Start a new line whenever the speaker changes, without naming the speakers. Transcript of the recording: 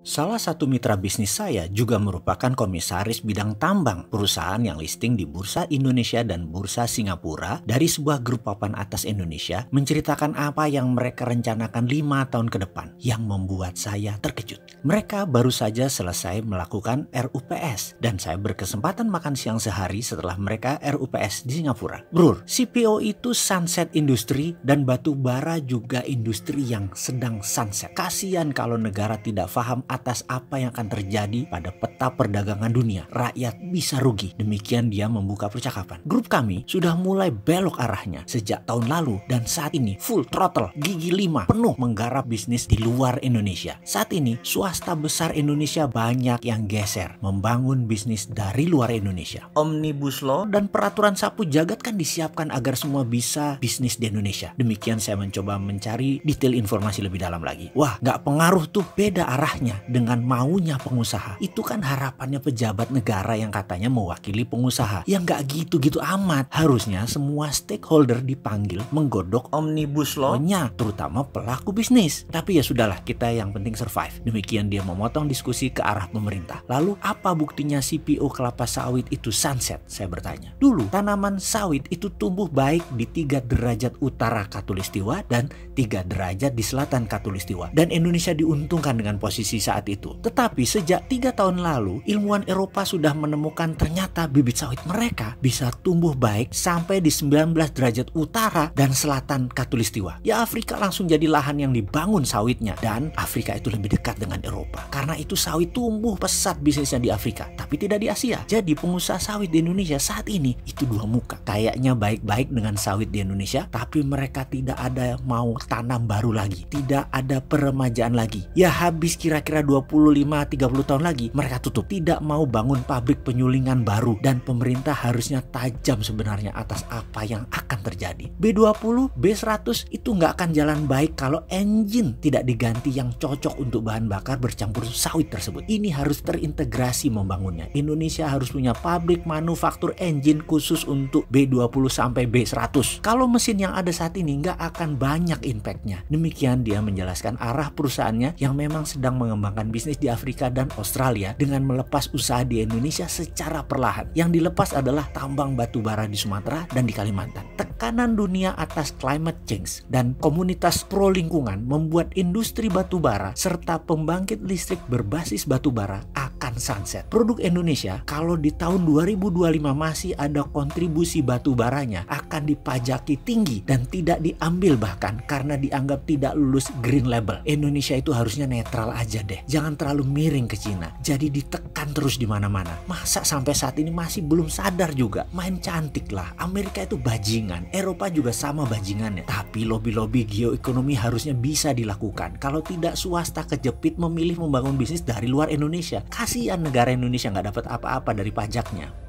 Salah satu mitra bisnis saya juga merupakan komisaris bidang tambang perusahaan yang listing di Bursa Indonesia dan Bursa Singapura dari sebuah grup papan atas Indonesia menceritakan apa yang mereka rencanakan 5 tahun ke depan yang membuat saya terkejut. Mereka baru saja selesai melakukan RUPS dan saya berkesempatan makan siang sehari setelah mereka RUPS di Singapura. Bro, CPO itu sunset industri dan batu bara juga industri yang sedang sunset. Kasian kalau negara tidak paham atas apa yang akan terjadi pada peta perdagangan dunia. Rakyat bisa rugi. Demikian dia membuka percakapan. Grup kami sudah mulai belok arahnya sejak tahun lalu dan saat ini full throttle, gigi 5, penuh menggarap bisnis di luar Indonesia. Saat ini swasta besar Indonesia banyak yang geser membangun bisnis dari luar Indonesia. Omnibus Law dan peraturan sapu jagat kan disiapkan agar semua bisa bisnis di Indonesia. Demikian saya mencoba mencari detail informasi lebih dalam lagi. Wah, nggak pengaruh tuh, beda arahnya dengan maunya pengusaha. Itu kan harapannya pejabat negara yang katanya mewakili pengusaha. Ya nggak gitu-gitu amat. Harusnya semua stakeholder dipanggil menggodok Omnibus Law-nya, terutama pelaku bisnis. Tapi ya sudahlah, kita yang penting survive. Demikian dia memotong diskusi ke arah pemerintah. Lalu apa buktinya CPO kelapa sawit itu sunset? Saya bertanya. Dulu tanaman sawit itu tumbuh baik di 3 derajat utara Khatulistiwa dan 3 derajat di selatan Khatulistiwa. Dan Indonesia diuntungkan dengan posisi saat itu. Tetapi sejak 3 tahun lalu, ilmuwan Eropa sudah menemukan ternyata bibit sawit mereka bisa tumbuh baik sampai di 19 derajat utara dan selatan Khatulistiwa. Ya Afrika langsung jadi lahan yang dibangun sawitnya. Dan Afrika itu lebih dekat dengan Eropa. Karena itu sawit tumbuh pesat bisnisnya di Afrika, tapi tidak di Asia. Jadi pengusaha sawit di Indonesia saat ini itu dua muka. Kayaknya baik-baik dengan sawit di Indonesia, tapi mereka tidak ada mau tanam baru lagi. Tidak ada peremajaan lagi. Ya habis kira-kira 25-30 tahun lagi mereka tutup. Tidak mau bangun pabrik penyulingan baru. Dan pemerintah harusnya tajam sebenarnya atas apa yang akan terjadi. B20, B100 itu nggak akan jalan baik kalau engine tidak diganti yang cocok untuk bahan bakar bercampur sawit tersebut. Ini harus terintegrasi membangunnya. Indonesia harus punya pabrik manufaktur engine khusus untuk B20 sampai B100. Kalau mesin yang ada saat ini nggak akan banyak impactnya. Demikian dia menjelaskan arah perusahaannya yang memang sedang mengembangkan bisnis di Afrika dan Australia dengan melepas usaha di Indonesia secara perlahan. Yang dilepas adalah tambang batu bara di Sumatera dan di Kalimantan. Tekanan dunia atas climate change dan komunitas pro lingkungan membuat industri batu bara serta pembangkit listrik berbasis batu bara akan sunset. Produk Indonesia kalau di tahun 2025 masih ada kontribusi batu baranya akan dipajaki tinggi dan tidak diambil bahkan karena dianggap tidak lulus green label. Indonesia itu harusnya netral aja deh. Jangan terlalu miring ke Cina. Jadi ditekan terus di mana-mana. Masa sampai saat ini masih belum sadar juga? Main cantik lah. Amerika itu bajingan. Eropa juga sama bajingannya. Tapi lobby-lobby geoekonomi harusnya bisa dilakukan. Kalau tidak swasta kejepit memilih membangun bisnis dari luar Indonesia. Kasihan negara Indonesia nggak dapat apa-apa dari pajaknya.